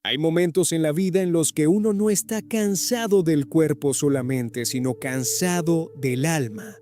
Hay momentos en la vida en los que uno no está cansado del cuerpo solamente, sino cansado del alma,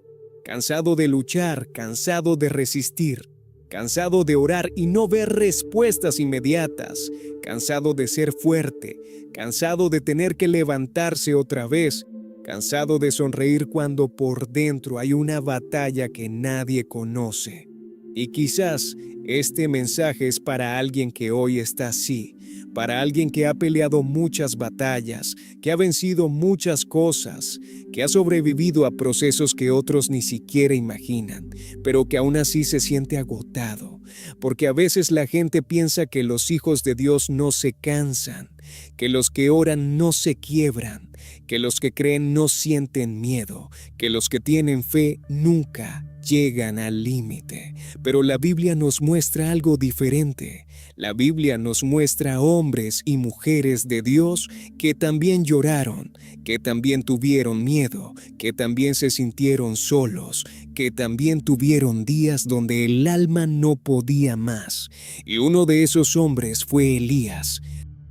cansado de luchar, cansado de resistir, cansado de orar y no ver respuestas inmediatas, cansado de ser fuerte, cansado de tener que levantarse otra vez, cansado de sonreír cuando por dentro hay una batalla que nadie conoce. Y quizás este mensaje es para alguien que hoy está así, para alguien que ha peleado muchas batallas, que ha vencido muchas cosas, que ha sobrevivido a procesos que otros ni siquiera imaginan, pero que aún así se siente agotado, porque a veces la gente piensa que los hijos de Dios no se cansan, que los que oran no se quiebran, que los que creen no sienten miedo, que los que tienen fe nunca llegan al límite. Pero la Biblia nos muestra algo diferente. La Biblia nos muestra hombres y mujeres de Dios que también lloraron, que también tuvieron miedo, que también se sintieron solos, que también tuvieron días donde el alma no podía más. Y uno de esos hombres fue Elías.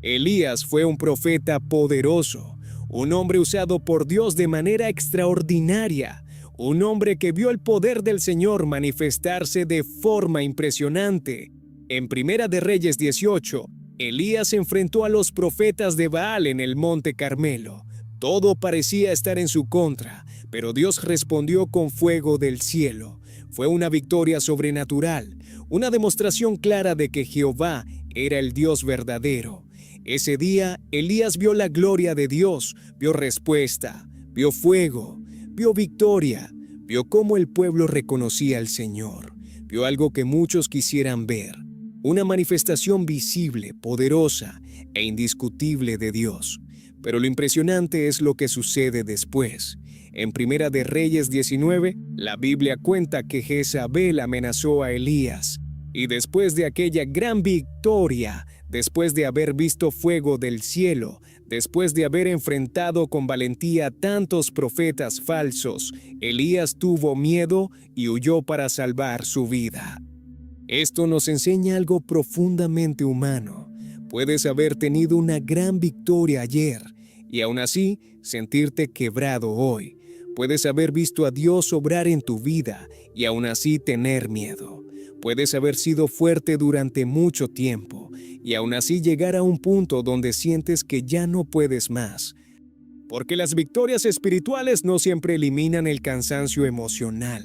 Elías fue un profeta poderoso, un hombre usado por Dios de manera extraordinaria, un hombre que vio el poder del Señor manifestarse de forma impresionante. En Primera de Reyes 18, Elías enfrentó a los profetas de Baal en el Monte Carmelo. Todo parecía estar en su contra, pero Dios respondió con fuego del cielo. Fue una victoria sobrenatural, una demostración clara de que Jehová era el Dios verdadero. Ese día, Elías vio la gloria de Dios, vio respuesta, vio fuego, vio victoria, vio cómo el pueblo reconocía al Señor, vio algo que muchos quisieran ver, una manifestación visible, poderosa e indiscutible de Dios. Pero lo impresionante es lo que sucede después. En Primera de Reyes 19, la Biblia cuenta que Jezabel amenazó a Elías, y después de aquella gran victoria, después de haber visto fuego del cielo, después de haber enfrentado con valentía a tantos profetas falsos, Elías tuvo miedo y huyó para salvar su vida. Esto nos enseña algo profundamente humano. Puedes haber tenido una gran victoria ayer y aún así sentirte quebrado hoy. Puedes haber visto a Dios obrar en tu vida y aún así tener miedo. Puedes haber sido fuerte durante mucho tiempo y aún así llegar a un punto donde sientes que ya no puedes más. Porque las victorias espirituales no siempre eliminan el cansancio emocional.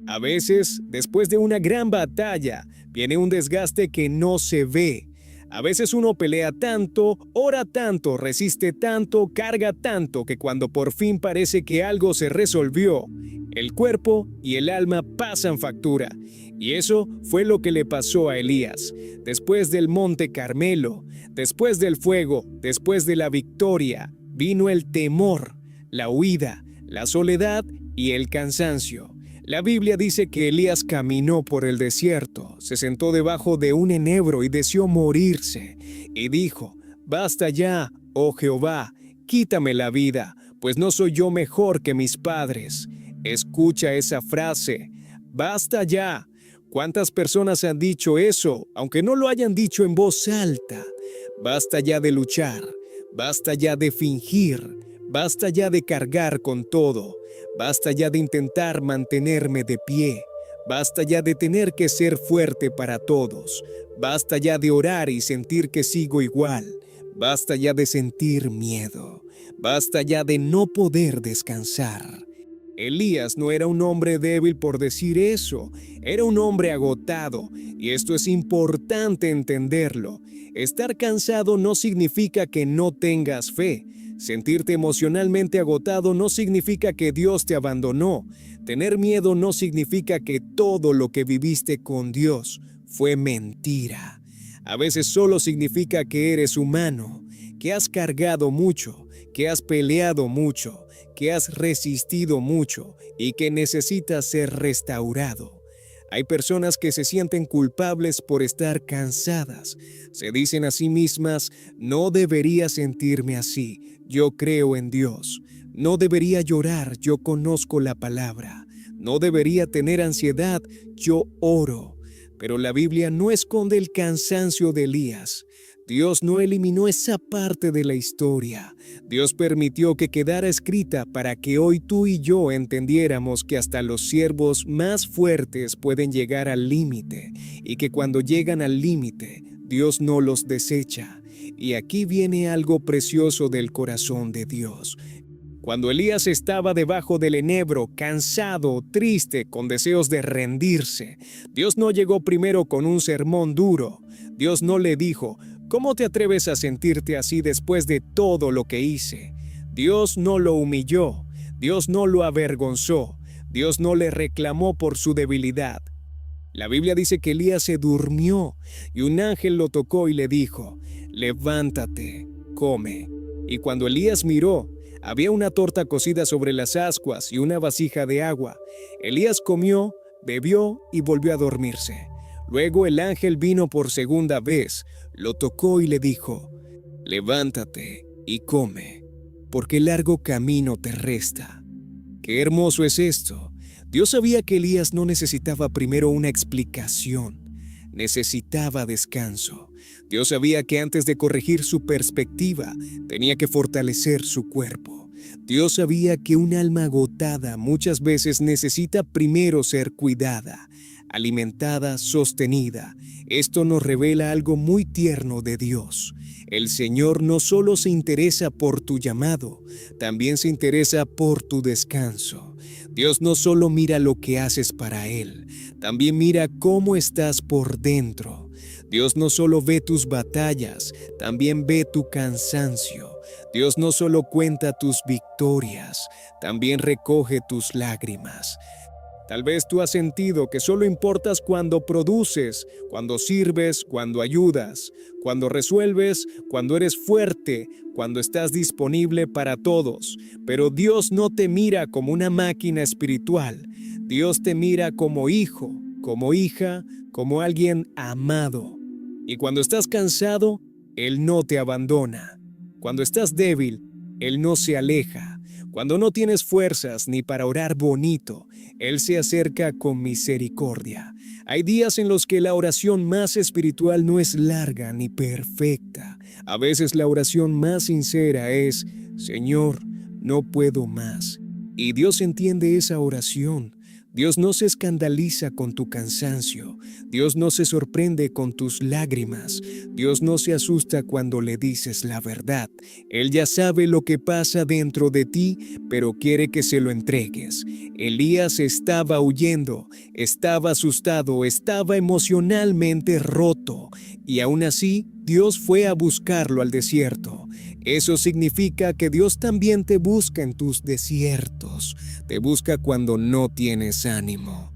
A veces, después de una gran batalla, viene un desgaste que no se ve. A veces uno pelea tanto, ora tanto, resiste tanto, carga tanto, que cuando por fin parece que algo se resolvió, el cuerpo y el alma pasan factura. Y eso fue lo que le pasó a Elías. Después del Monte Carmelo, después del fuego, después de la victoria, vino el temor, la huida, la soledad y el cansancio. La Biblia dice que Elías caminó por el desierto, se sentó debajo de un enebro y deseó morirse, y dijo: «Basta ya, oh Jehová, quítame la vida, pues no soy yo mejor que mis padres». Escucha esa frase: «Basta ya». ¿Cuántas personas han dicho eso, aunque no lo hayan dicho en voz alta? Basta ya de luchar, basta ya de fingir, basta ya de cargar con todo. Basta ya de intentar mantenerme de pie. Basta ya de tener que ser fuerte para todos. Basta ya de orar y sentir que sigo igual. Basta ya de sentir miedo. Basta ya de no poder descansar. Elías no era un hombre débil por decir eso. Era un hombre agotado. Y esto es importante entenderlo. Estar cansado no significa que no tengas fe. Sentirte emocionalmente agotado no significa que Dios te abandonó. Tener miedo no significa que todo lo que viviste con Dios fue mentira. A veces solo significa que eres humano, que has cargado mucho, que has peleado mucho, que has resistido mucho y que necesitas ser restaurado. Hay personas que se sienten culpables por estar cansadas. Se dicen a sí mismas: «No debería sentirme así, yo creo en Dios». «No debería llorar, yo conozco la palabra». «No debería tener ansiedad, yo oro». Pero la Biblia no esconde el cansancio de Elías. Dios no eliminó esa parte de la historia. Dios permitió que quedara escrita para que hoy tú y yo entendiéramos que hasta los siervos más fuertes pueden llegar al límite y que cuando llegan al límite, Dios no los desecha. Y aquí viene algo precioso del corazón de Dios. Cuando Elías estaba debajo del enebro, cansado, triste, con deseos de rendirse, Dios no llegó primero con un sermón duro. Dios no le dijo, ¿cómo te atreves a sentirte así después de todo lo que hice? Dios no lo humilló, Dios no lo avergonzó, Dios no le reclamó por su debilidad. La Biblia dice que Elías se durmió y un ángel lo tocó y le dijo, levántate, come. Y cuando Elías miró, había una torta cocida sobre las ascuas y una vasija de agua. Elías comió, bebió y volvió a dormirse. Luego el ángel vino por segunda vez, lo tocó y le dijo, levántate y come, porque largo camino te resta. ¡Qué hermoso es esto! Dios sabía que Elías no necesitaba primero una explicación, necesitaba descanso. Dios sabía que antes de corregir su perspectiva, tenía que fortalecer su cuerpo. Dios sabía que un alma agotada muchas veces necesita primero ser cuidada, alimentada, sostenida. Esto nos revela algo muy tierno de Dios. El Señor no solo se interesa por tu llamado, también se interesa por tu descanso. Dios no solo mira lo que haces para Él, también mira cómo estás por dentro. Dios no solo ve tus batallas, también ve tu cansancio. Dios no solo cuenta tus victorias, también recoge tus lágrimas. Tal vez tú has sentido que solo importas cuando produces, cuando sirves, cuando ayudas, cuando resuelves, cuando eres fuerte, cuando estás disponible para todos. Pero Dios no te mira como una máquina espiritual. Dios te mira como hijo, como hija, como alguien amado. Y cuando estás cansado, Él no te abandona. Cuando estás débil, Él no se aleja. Cuando no tienes fuerzas ni para orar bonito, Él se acerca con misericordia. Hay días en los que la oración más espiritual no es larga ni perfecta. A veces la oración más sincera es, Señor, no puedo más. Y Dios entiende esa oración. Dios no se escandaliza con tu cansancio. Dios no se sorprende con tus lágrimas. Dios no se asusta cuando le dices la verdad. Él ya sabe lo que pasa dentro de ti, pero quiere que se lo entregues. Elías estaba huyendo, estaba asustado, estaba emocionalmente roto, y aún así Dios fue a buscarlo al desierto. Eso significa que Dios también te busca en tus desiertos. Te busca cuando no tienes ánimo.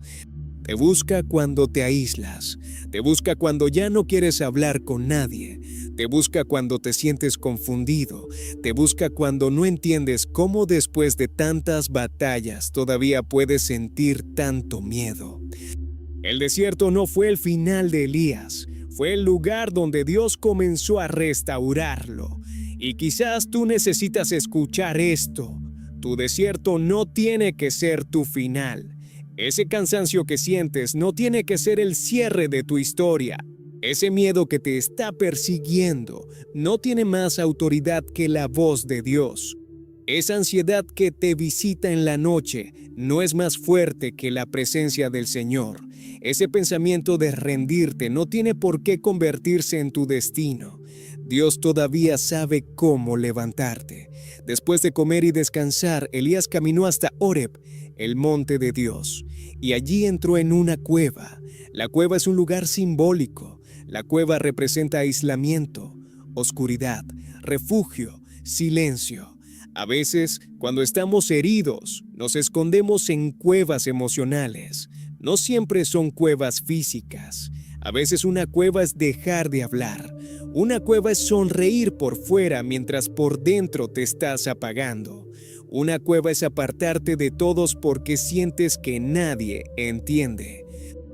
Te busca cuando te aíslas. Te busca cuando ya no quieres hablar con nadie. Te busca cuando te sientes confundido. Te busca cuando no entiendes cómo después de tantas batallas todavía puedes sentir tanto miedo. El desierto no fue el final de Elías. Fue el lugar donde Dios comenzó a restaurarlo. Y quizás tú necesitas escuchar esto. Tu desierto no tiene que ser tu final. Ese cansancio que sientes no tiene que ser el cierre de tu historia. Ese miedo que te está persiguiendo no tiene más autoridad que la voz de Dios. Esa ansiedad que te visita en la noche no es más fuerte que la presencia del Señor. Ese pensamiento de rendirte no tiene por qué convertirse en tu destino. Dios todavía sabe cómo levantarte. Después de comer y descansar, Elías caminó hasta Horeb, el monte de Dios, y allí entró en una cueva. La cueva es un lugar simbólico. La cueva representa aislamiento, oscuridad, refugio, silencio. A veces, cuando estamos heridos, nos escondemos en cuevas emocionales. No siempre son cuevas físicas. A veces una cueva es dejar de hablar. Una cueva es sonreír por fuera mientras por dentro te estás apagando. Una cueva es apartarte de todos porque sientes que nadie entiende.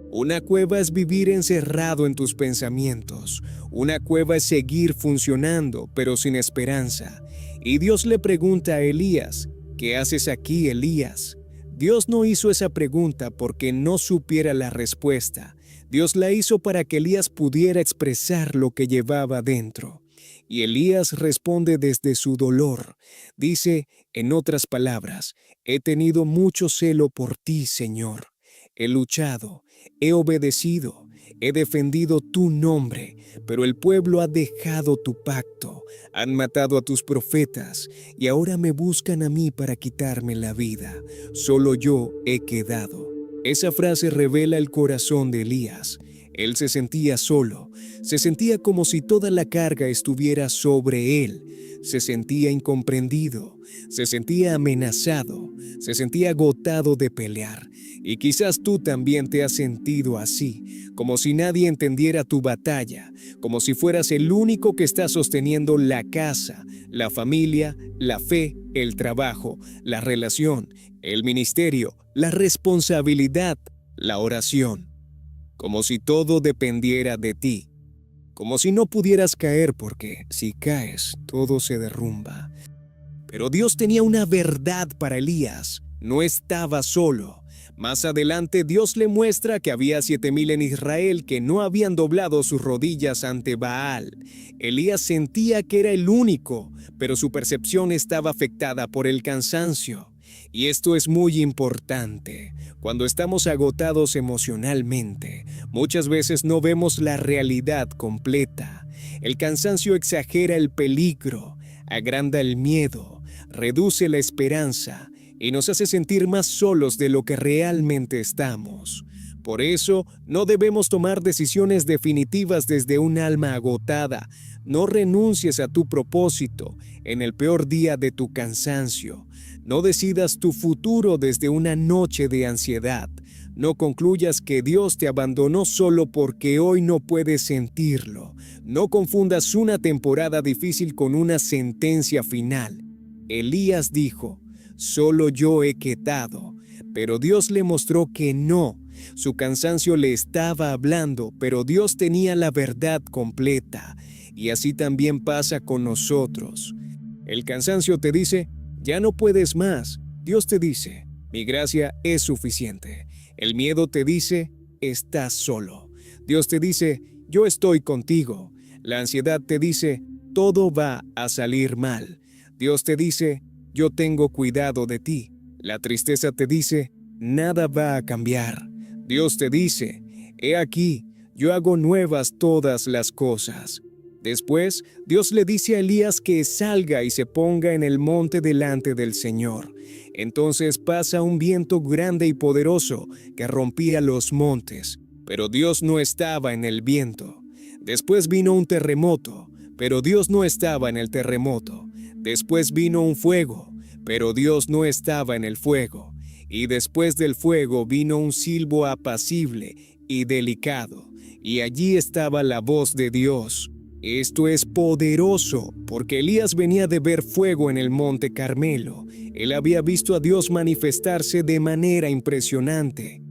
Una cueva es vivir encerrado en tus pensamientos. Una cueva es seguir funcionando, pero sin esperanza. Y Dios le pregunta a Elías, ¿qué haces aquí, Elías? Dios no hizo esa pregunta porque no supiera la respuesta. Dios la hizo para que Elías pudiera expresar lo que llevaba dentro. Y Elías responde desde su dolor. Dice, en otras palabras, he tenido mucho celo por ti, Señor. He luchado, he obedecido, he defendido tu nombre, pero el pueblo ha dejado tu pacto, han matado a tus profetas y ahora me buscan a mí para quitarme la vida. Solo yo he quedado. Esa frase revela el corazón de Elías. Él se sentía solo, se sentía como si toda la carga estuviera sobre él, se sentía incomprendido, se sentía amenazado, se sentía agotado de pelear. Y quizás tú también te has sentido así, como si nadie entendiera tu batalla, como si fueras el único que está sosteniendo la casa, la familia, la fe, el trabajo, la relación, el ministerio, la responsabilidad, la oración. Como si todo dependiera de ti, como si no pudieras caer porque si caes, todo se derrumba. Pero Dios tenía una verdad para Elías, no estaba solo. Más adelante Dios le muestra que había 7,000 en Israel que no habían doblado sus rodillas ante Baal. Elías sentía que era el único, pero su percepción estaba afectada por el cansancio. Y esto es muy importante. Cuando estamos agotados emocionalmente, muchas veces no vemos la realidad completa. El cansancio exagera el peligro, agranda el miedo, reduce la esperanza y nos hace sentir más solos de lo que realmente estamos. Por eso, no debemos tomar decisiones definitivas desde un alma agotada. No renuncies a tu propósito en el peor día de tu cansancio. No decidas tu futuro desde una noche de ansiedad. No concluyas que Dios te abandonó solo porque hoy no puedes sentirlo. No confundas una temporada difícil con una sentencia final. Elías dijo, solo yo he quedado, pero Dios le mostró que no. Su cansancio le estaba hablando, pero Dios tenía la verdad completa. Y así también pasa con nosotros. El cansancio te dice, ya no puedes más. Dios te dice, mi gracia es suficiente. El miedo te dice, estás solo. Dios te dice, yo estoy contigo. La ansiedad te dice, todo va a salir mal. Dios te dice, yo tengo cuidado de ti. La tristeza te dice, nada va a cambiar. Dios te dice, he aquí, yo hago nuevas todas las cosas. Después, Dios le dice a Elías que salga y se ponga en el monte delante del Señor. Entonces pasa un viento grande y poderoso que rompía los montes, pero Dios no estaba en el viento. Después vino un terremoto, pero Dios no estaba en el terremoto. Después vino un fuego, pero Dios no estaba en el fuego. Y después del fuego vino un silbo apacible y delicado, y allí estaba la voz de Dios. Esto es poderoso, porque Elías venía de ver fuego en el monte Carmelo. Él había visto a Dios manifestarse de manera impresionante.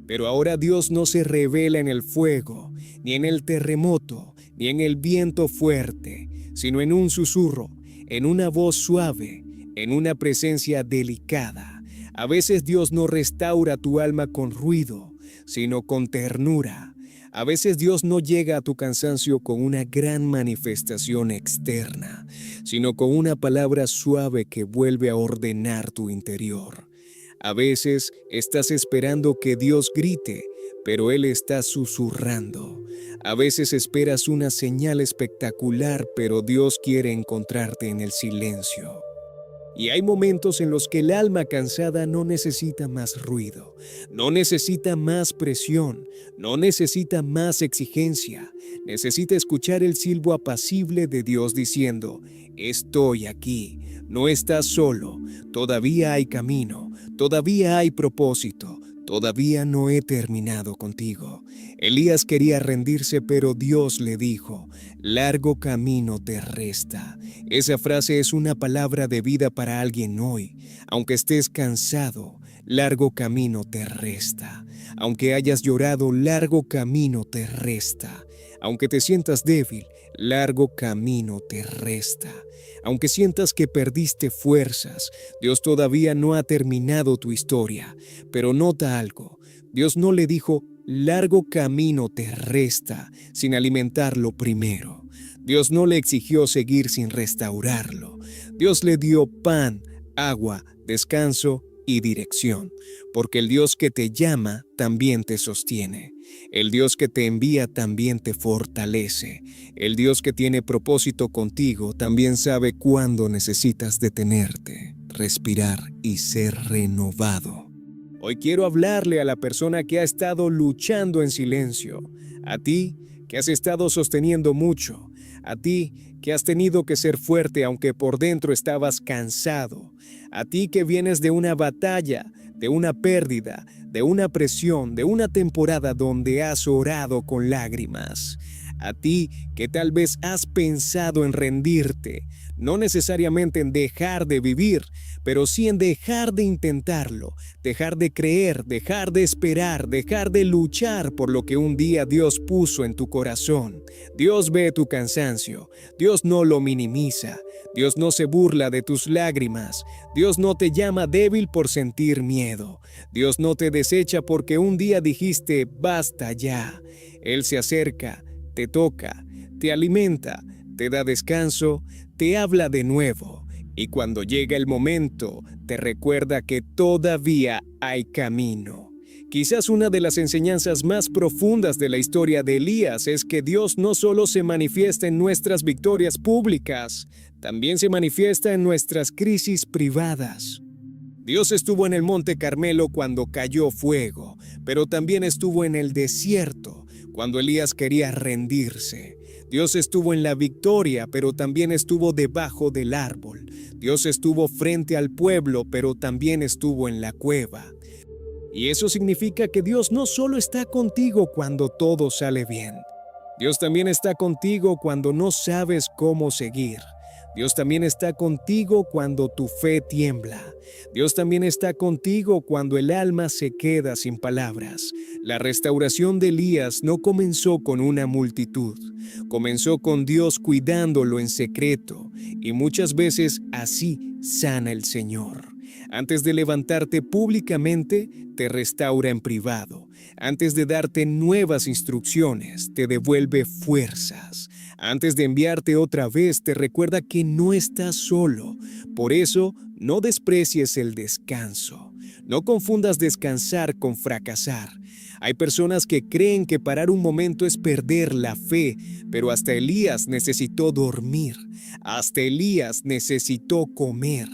Pero ahora Dios no se revela en el fuego, ni en el terremoto, ni en el viento fuerte, sino en un susurro, en una voz suave, en una presencia delicada. A veces Dios no restaura tu alma con ruido, sino con ternura. A veces Dios no llega a tu cansancio con una gran manifestación externa, sino con una palabra suave que vuelve a ordenar tu interior. A veces estás esperando que Dios grite, pero Él está susurrando. A veces esperas una señal espectacular, pero Dios quiere encontrarte en el silencio. Y hay momentos en los que el alma cansada no necesita más ruido, no necesita más presión, no necesita más exigencia. Necesita escuchar el silbo apacible de Dios diciendo, estoy aquí, no estás solo, todavía hay camino, todavía hay propósito, todavía no he terminado contigo. Elías quería rendirse, pero Dios le dijo, largo camino te resta. Esa frase es una palabra de vida para alguien hoy. Aunque estés cansado, largo camino te resta. Aunque hayas llorado, largo camino te resta. Aunque te sientas débil, largo camino te resta. Aunque sientas que perdiste fuerzas, Dios todavía no ha terminado tu historia. Pero nota algo, Dios no le dijo, largo camino te resta sin alimentarlo primero. Dios no le exigió seguir sin restaurarlo. Dios le dio pan, agua, descanso y dirección, porque el Dios que te llama también te sostiene. El Dios que te envía también te fortalece. El Dios que tiene propósito contigo también sabe cuándo necesitas detenerte, respirar y ser renovado. Hoy quiero hablarle a la persona que ha estado luchando en silencio, a ti que has estado sosteniendo mucho, a ti que has tenido que ser fuerte aunque por dentro estabas cansado, a ti que vienes de una batalla, de una pérdida, de una presión, de una temporada donde has orado con lágrimas, a ti que tal vez has pensado en rendirte, no necesariamente en dejar de vivir, pero sí en dejar de intentarlo, dejar de creer, dejar de esperar, dejar de luchar por lo que un día Dios puso en tu corazón. Dios ve tu cansancio, Dios no lo minimiza, Dios no se burla de tus lágrimas, Dios no te llama débil por sentir miedo, Dios no te desecha porque un día dijiste basta ya. Él se acerca, te toca, te alimenta, te da descanso, te habla de nuevo y cuando llega el momento te recuerda que todavía hay camino. Quizás una de las enseñanzas más profundas de la historia de Elías es que Dios no solo se manifiesta en nuestras victorias públicas, también se manifiesta en nuestras crisis privadas. Dios estuvo en el Monte Carmelo cuando cayó fuego, pero también estuvo en el desierto cuando Elías quería rendirse. Dios estuvo en la victoria, pero también estuvo debajo del árbol. Dios estuvo frente al pueblo, pero también estuvo en la cueva. Y eso significa que Dios no solo está contigo cuando todo sale bien. Dios también está contigo cuando no sabes cómo seguir. Dios también está contigo cuando tu fe tiembla. Dios también está contigo cuando el alma se queda sin palabras. La restauración de Elías no comenzó con una multitud. Comenzó con Dios cuidándolo en secreto. Y muchas veces así sana el Señor. Antes de levantarte públicamente, te restaura en privado. Antes de darte nuevas instrucciones, te devuelve fuerzas. Antes de enviarte otra vez, te recuerda que no estás solo. Por eso, no desprecies el descanso. No confundas descansar con fracasar. Hay personas que creen que parar un momento es perder la fe, pero hasta Elías necesitó dormir. Hasta Elías necesitó comer.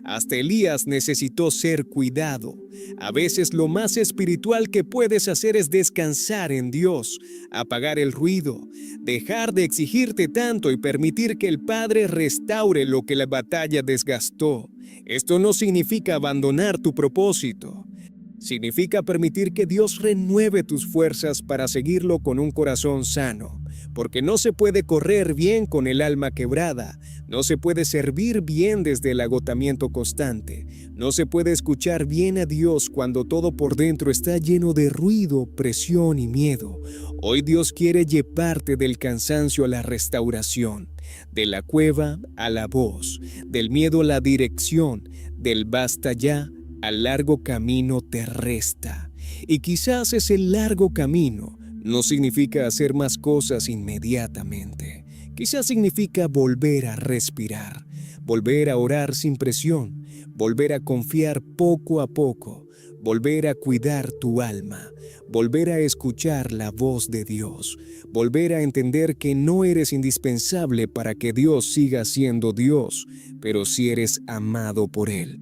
Hasta Elías necesitó ser cuidado. A veces lo más espiritual que puedes hacer es descansar en Dios, apagar el ruido, dejar de exigirte tanto y permitir que el Padre restaure lo que la batalla desgastó. Esto no significa abandonar tu propósito. Significa permitir que Dios renueve tus fuerzas para seguirlo con un corazón sano, porque no se puede correr bien con el alma quebrada, no se puede servir bien desde el agotamiento constante, no se puede escuchar bien a Dios cuando todo por dentro está lleno de ruido, presión y miedo. Hoy Dios quiere llevarte del cansancio a la restauración, de la cueva a la voz, del miedo a la dirección, del basta ya al largo camino te resta. Y quizás ese largo camino no significa hacer más cosas inmediatamente. Quizás significa volver a respirar, volver a orar sin presión, volver a confiar poco a poco, volver a cuidar tu alma, volver a escuchar la voz de Dios, volver a entender que no eres indispensable para que Dios siga siendo Dios, pero sí eres amado por Él.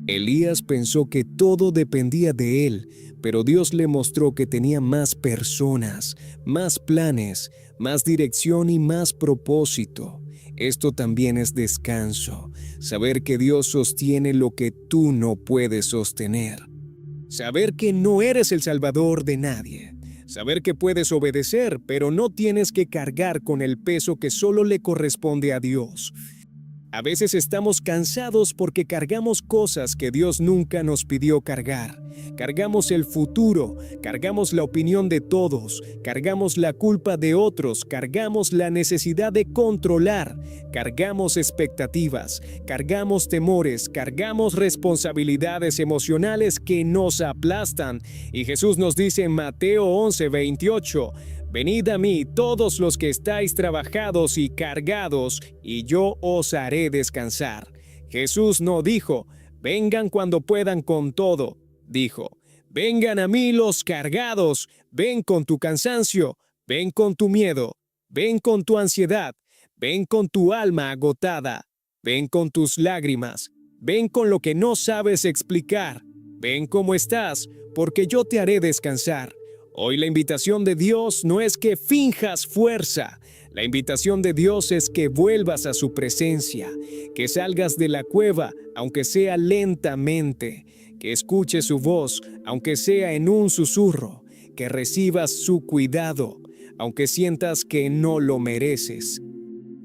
Elías pensó que todo dependía de él, pero Dios le mostró que tenía más personas, más planes, más dirección y más propósito. Esto también es descanso, saber que Dios sostiene lo que tú no puedes sostener. Saber que no eres el salvador de nadie. Saber que puedes obedecer, pero no tienes que cargar con el peso que solo le corresponde a Dios. A veces estamos cansados porque cargamos cosas que Dios nunca nos pidió cargar. Cargamos el futuro, cargamos la opinión de todos, cargamos la culpa de otros, cargamos la necesidad de controlar, cargamos expectativas, cargamos temores, cargamos responsabilidades emocionales que nos aplastan. Y Jesús nos dice en Mateo 11:28, venid a mí todos los que estáis trabajados y cargados, y yo os haré descansar. Jesús no dijo, vengan cuando puedan con todo. Dijo, vengan a mí los cargados, ven con tu cansancio, ven con tu miedo, ven con tu ansiedad, ven con tu alma agotada, ven con tus lágrimas, ven con lo que no sabes explicar, ven cómo estás, porque yo te haré descansar. Hoy la invitación de Dios no es que finjas fuerza, la invitación de Dios es que vuelvas a su presencia, que salgas de la cueva, aunque sea lentamente, que escuches su voz, aunque sea en un susurro, que recibas su cuidado, aunque sientas que no lo mereces.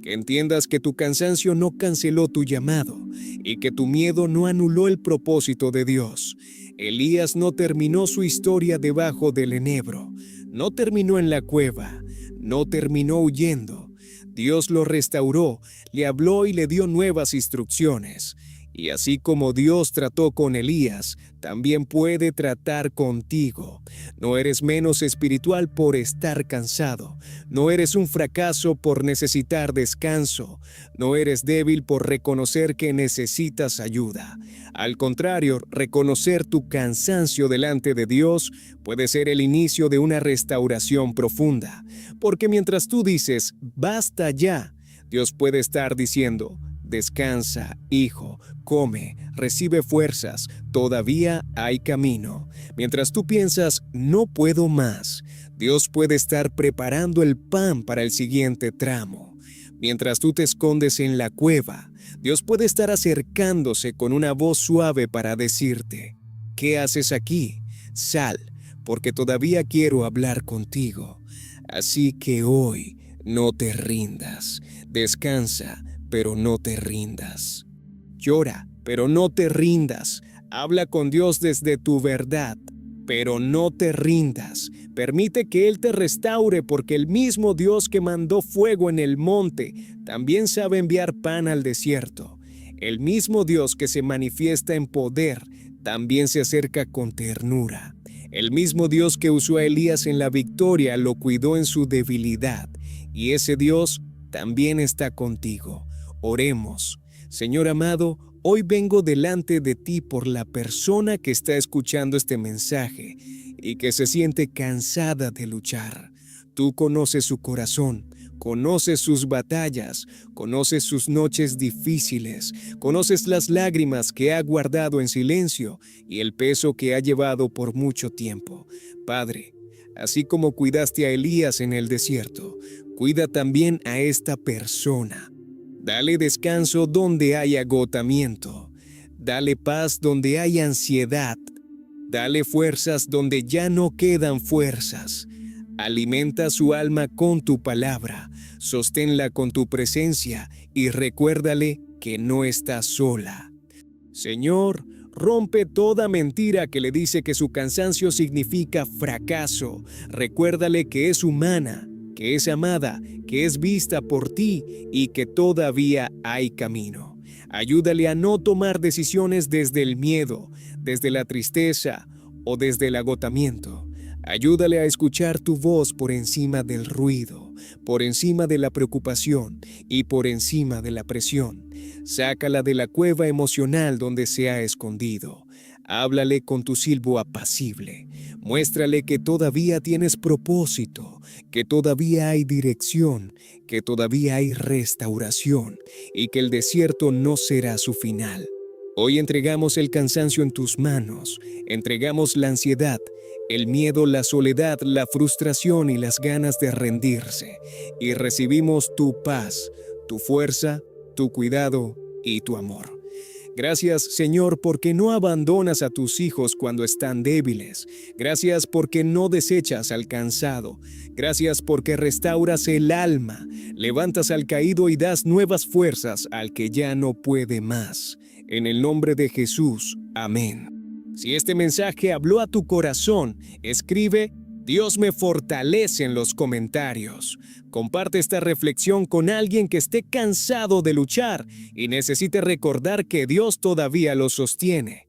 Que entiendas que tu cansancio no canceló tu llamado y que tu miedo no anuló el propósito de Dios. Elías no terminó su historia debajo del enebro, no terminó en la cueva, no terminó huyendo. Dios lo restauró, le habló y le dio nuevas instrucciones. Y así como Dios trató con Elías, también puede tratar contigo. No eres menos espiritual por estar cansado. No eres un fracaso por necesitar descanso. No eres débil por reconocer que necesitas ayuda. Al contrario, reconocer tu cansancio delante de Dios puede ser el inicio de una restauración profunda. Porque mientras tú dices, basta ya, Dios puede estar diciendo, descansa, hijo, come, recibe fuerzas, todavía hay camino. Mientras tú piensas, no puedo más, Dios puede estar preparando el pan para el siguiente tramo. Mientras tú te escondes en la cueva, Dios puede estar acercándose con una voz suave para decirte, ¿qué haces aquí? Sal, porque todavía quiero hablar contigo. Así que hoy no te rindas, descansa, pero no te rindas. Llora, pero no te rindas. Habla con Dios desde tu verdad, pero no te rindas. Permite que Él te restaure porque el mismo Dios que mandó fuego en el monte también sabe enviar pan al desierto. El mismo Dios que se manifiesta en poder también se acerca con ternura. El mismo Dios que usó a Elías en la victoria lo cuidó en su debilidad. Y ese Dios también está contigo. Oremos. Señor amado, hoy vengo delante de ti por la persona que está escuchando este mensaje y que se siente cansada de luchar. Tú conoces su corazón, conoces sus batallas, conoces sus noches difíciles, conoces las lágrimas que ha guardado en silencio y el peso que ha llevado por mucho tiempo. Padre, así como cuidaste a Elías en el desierto, cuida también a esta persona. Dale descanso donde hay agotamiento. Dale paz donde hay ansiedad. Dale fuerzas donde ya no quedan fuerzas. Alimenta su alma con tu palabra. Sosténla con tu presencia y recuérdale que no está sola. Señor, rompe toda mentira que le dice que su cansancio significa fracaso. Recuérdale que es humana, que es amada, que es vista por ti y que todavía hay camino. Ayúdale a no tomar decisiones desde el miedo, desde la tristeza o desde el agotamiento. Ayúdale a escuchar tu voz por encima del ruido, por encima de la preocupación y por encima de la presión. Sácala de la cueva emocional donde se ha escondido. Háblale con tu silbo apacible. Muéstrale que todavía tienes propósito, que todavía hay dirección, que todavía hay restauración y que el desierto no será su final. Hoy entregamos el cansancio en tus manos, entregamos la ansiedad, el miedo, la soledad, la frustración y las ganas de rendirse, y recibimos tu paz, tu fuerza, tu cuidado y tu amor. Gracias, Señor, porque no abandonas a tus hijos cuando están débiles. Gracias porque no desechas al cansado. Gracias porque restauras el alma, levantas al caído y das nuevas fuerzas al que ya no puede más. En el nombre de Jesús. Amén. Si este mensaje habló a tu corazón, escribe Dios me fortalece en los comentarios. Comparte esta reflexión con alguien que esté cansado de luchar y necesite recordar que Dios todavía lo sostiene.